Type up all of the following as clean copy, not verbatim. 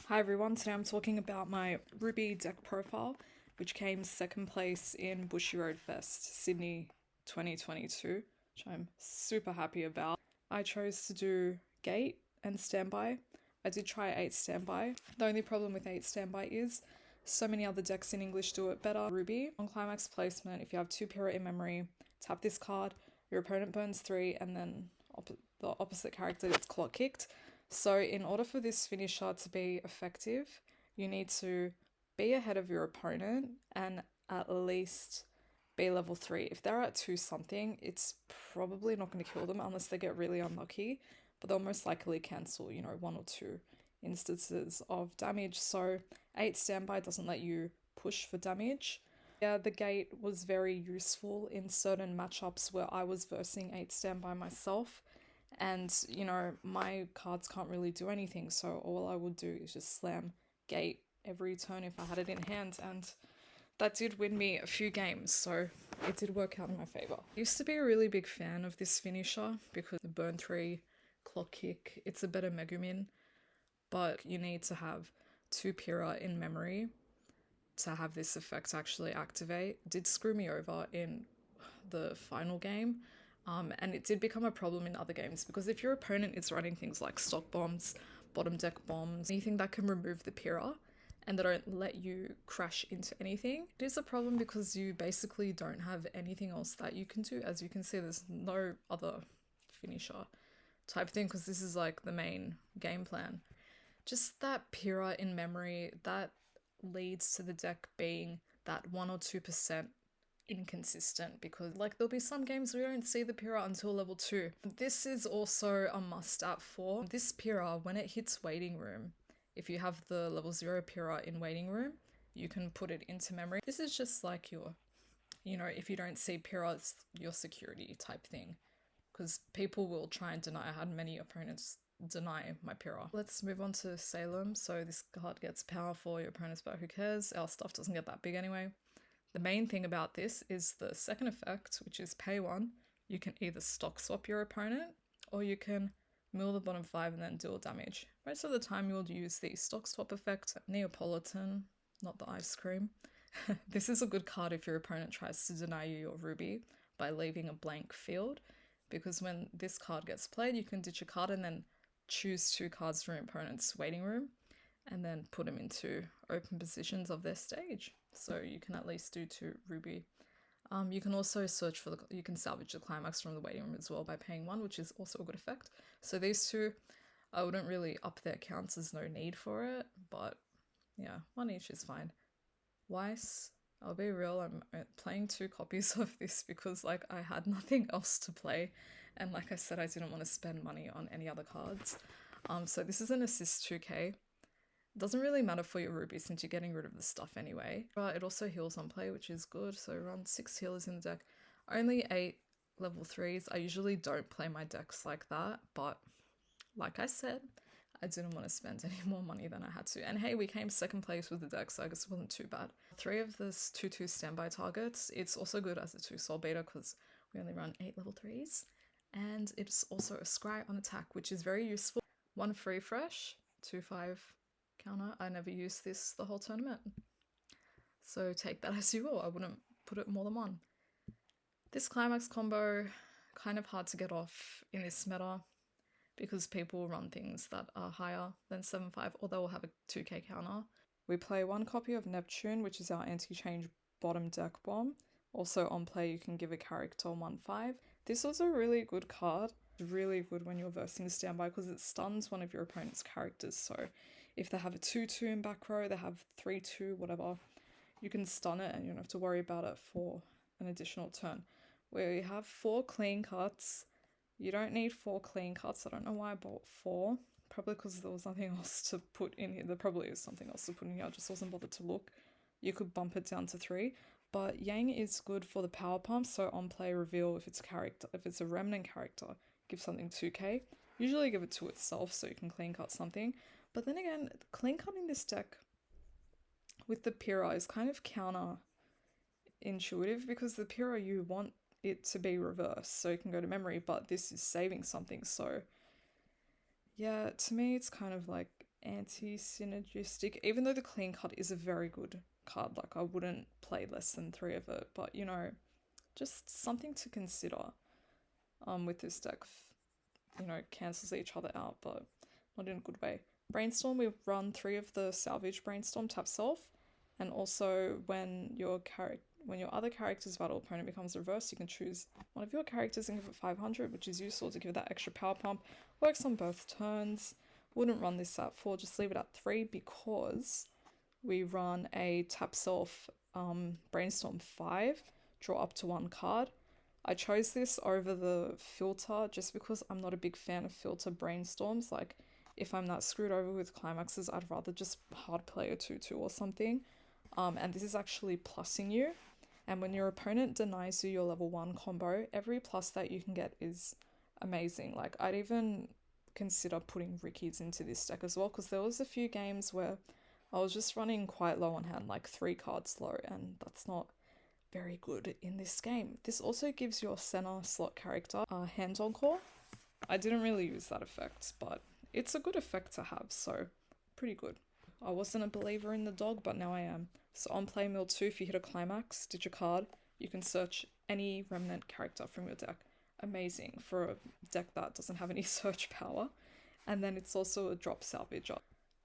Hi everyone, today I'm talking about my RWBY deck profile, which came second place in Bushy Road Fest, Sydney 2022, which I'm super happy about. I chose to do Gate and Standby. I did try 8 Standby. The only problem with 8 Standby is so many other decks in English do it better. RWBY, on climax placement, if you have 2 Pyrrha in memory, tap this card, your opponent burns 3, and then the opposite character gets clock kicked. So in order for this finisher to be effective, you need to be ahead of your opponent and at least be level 3. If they're at 2 something, it's probably not going to kill them unless they get really unlucky, but they'll most likely cancel, 1 or 2 instances of damage. So 8 Standby doesn't let you push for damage. Yeah, the gate was very useful in certain matchups where I was versing 8 Standby myself. And, my cards can't really do anything, so all I would do is just slam Gate every turn if I had it in hand, and that did win me a few games, so it did work out in my favour. I used to be a really big fan of this finisher because the burn 3 clock kick, it's a better Megumin, but you need to have 2 Pyrrha in memory to have this effect actually activate. It did screw me over in the final game. And it did become a problem in other games because if your opponent is running things like stock bombs, bottom deck bombs, anything that can remove the Pyrrha and they don't let you crash into anything, it is a problem because you basically don't have anything else that you can do. As you can see, there's no other finisher type thing because this is like the main game plan. Just that Pyrrha in memory, that leads to the deck being that 1 or 2% inconsistent because there'll be some games we don't see the Pyrrha until level 2. This is also a must at 4. This Pyrrha, when it hits waiting room, if you have the level 0 Pyrrha in waiting room, you can put it into memory. This is just like your, if you don't see Pyrrha, it's your security type thing because people will try and deny. I had many opponents deny my Pyrrha. Let's move on to Salem. So this card gets powerful, your opponent's back, who cares? Our stuff doesn't get that big anyway. The main thing about this is the second effect, which is pay 1. You can either stock swap your opponent or you can mill the bottom 5 and then deal damage. Most of the time you'll use the stock swap effect. Neapolitan, not the ice cream. This is a good card if your opponent tries to deny you your RWBY by leaving a blank field, because when this card gets played, you can ditch a card and then choose 2 cards from your opponent's waiting room and then put them into open positions of their stage. So you can at least do 2 RWBY. You can also search for you can salvage the climax from the waiting room as well by paying 1, which is also a good effect. So these 2, I wouldn't really up their counts, there's no need for it, but yeah, 1 each is fine. Weiss, I'll be real, I'm playing 2 copies of this because I had nothing else to play, and like I said, I didn't want to spend money on any other cards. So this is an assist 2k. Doesn't really matter for your RWBY since you're getting rid of the stuff anyway. But it also heals on play, which is good. So run 6 healers in the deck. Only 8 level 3s. I usually don't play my decks like that, but like I said, I didn't want to spend any more money than I had to. And hey, we came second place with the deck, so I guess it wasn't too bad. 3 of this 2/2 standby targets. It's also good as a 2 soul beta because we only run 8 level 3s. And it's also a scry on attack, which is very useful. 1 free fresh, 2/5 counter. I never used this the whole tournament, so take that as you will. I wouldn't put it more than 1. This climax combo, kind of hard to get off in this meta because people run things that are higher than 7/5 or they will have a 2k counter. We play 1 copy of Neptune, which is our anti-change bottom deck bomb. Also on play you can give a character 1/5. This was a really good card. Really good when you're versing standby because it stuns one of your opponent's characters. So if they have a 2/2 in back row, they have 3/2, whatever, you can stun it and you don't have to worry about it for an additional turn. We have 4 clean cuts. You don't need 4 clean cuts. I don't know why I bought 4. Probably because there was nothing else to put in here. There probably is something else to put in here. I just wasn't bothered to look. You could bump it down to 3. But Yang is good for the power pump. So on play reveal if it's a character, if it's a remnant character, give something 2k. Usually give it to itself so you can clean cut something. But then again, clean cutting this deck with the Pyrrha is kind of counter-intuitive because the Pyrrha, you want it to be reversed so you can go to memory, but this is saving something. So yeah, to me it's kind of like anti-synergistic, even though the clean card is a very good card. Like, I wouldn't play less than 3 of it, but you know, just something to consider with this deck. You know, cancels each other out, but not in a good way. Brainstorm, we run 3 of the salvage brainstorm, tap self, and also when your other character's battle opponent becomes reversed, you can choose one of your characters and give it 500, which is useful to give that extra power pump. Works on both turns. Wouldn't run this at 4, just leave it at 3 because we run a tap self brainstorm 5, draw up to 1 card. I chose this over the filter just because I'm not a big fan of filter brainstorms. Like, if I'm that screwed over with climaxes, I'd rather just hard play a 2/2 or something. And this is actually plussing you. And when your opponent denies you your level 1 combo, every plus that you can get is amazing. Like, I'd even consider putting rikis into this deck as well, because there was a few games where I was just running quite low on hand, like 3 cards low, and that's not very good in this game. This also gives your center slot character Hands on Core. I didn't really use that effect, but it's a good effect to have, so pretty good. I wasn't a believer in the dog, but now I am. So on play mill 2, if you hit a climax, ditch a card, you can search any remnant character from your deck. Amazing for a deck that doesn't have any search power. And then it's also a drop salvager.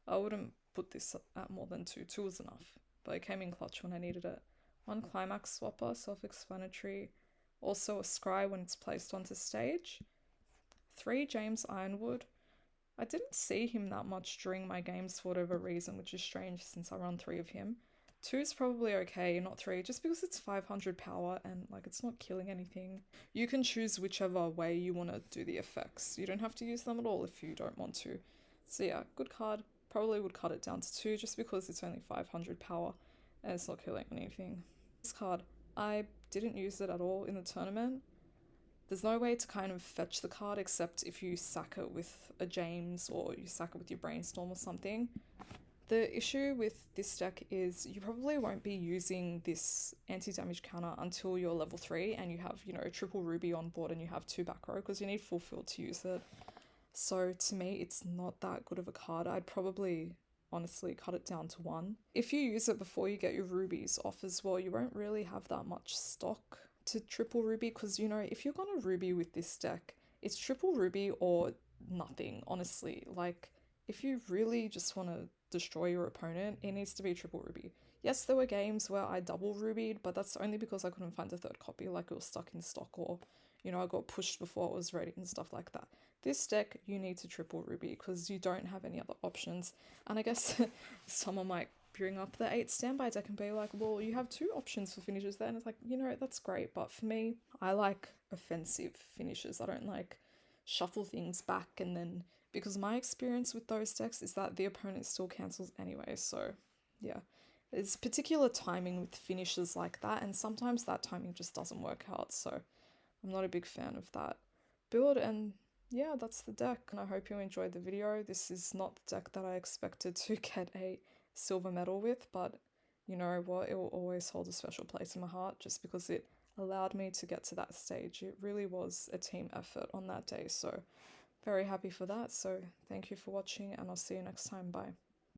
I wouldn't put this at more than 2. 2 was enough, but it came in clutch when I needed it. 1 climax swapper, self-explanatory. Also a scry when it's placed onto stage. 3 James Ironwood. I didn't see him that much during my games for whatever reason, which is strange since I run 3 of him. 2 is probably okay, not 3, just because it's 500 power and like it's not killing anything. You can choose whichever way you want to do the effects. You don't have to use them at all if you don't want to. So yeah, good card. Probably would cut it down to 2 just because it's only 500 power and it's not killing anything. This card, I didn't use it at all in the tournament. There's no way to kind of fetch the card except if you sack it with a James or you sack it with your brainstorm or something. The issue with this deck is you probably won't be using this anti-damage counter until you're level 3 and you have, you know, a triple ruby on board and you have 2 back row because you need full field to use it. So to me, it's not that good of a card. I'd probably honestly cut it down to 1. If you use it before you get your rubies off as well, you won't really have that much stock to triple ruby because, you know, if you're gonna ruby with this deck, it's triple ruby or nothing, honestly. Like, if you really just want to destroy your opponent, it needs to be triple ruby. Yes, there were games where I double rubied, but that's only because I couldn't find a 3rd copy, like it was stuck in stock or, you know, I got pushed before it was ready and stuff like that. This deck, you need to triple ruby because you don't have any other options. And I guess someone might bring up the 8 standby deck and be like, well, you have 2 options for finishes there. And it's like, you know, that's great. But for me, I like offensive finishes. I don't like shuffle things back and then, because my experience with those decks is that the opponent still cancels anyway. So yeah, there's particular timing with finishes like that. And sometimes that timing just doesn't work out. So I'm not a big fan of that build. And yeah, that's the deck. And I hope you enjoyed the video. This is not the deck that I expected to get a silver medal with, but you know what, it will always hold a special place in my heart just because it allowed me to get to that stage. It really was a team effort on that day, so very happy for that. So thank you for watching and I'll see you next time. Bye.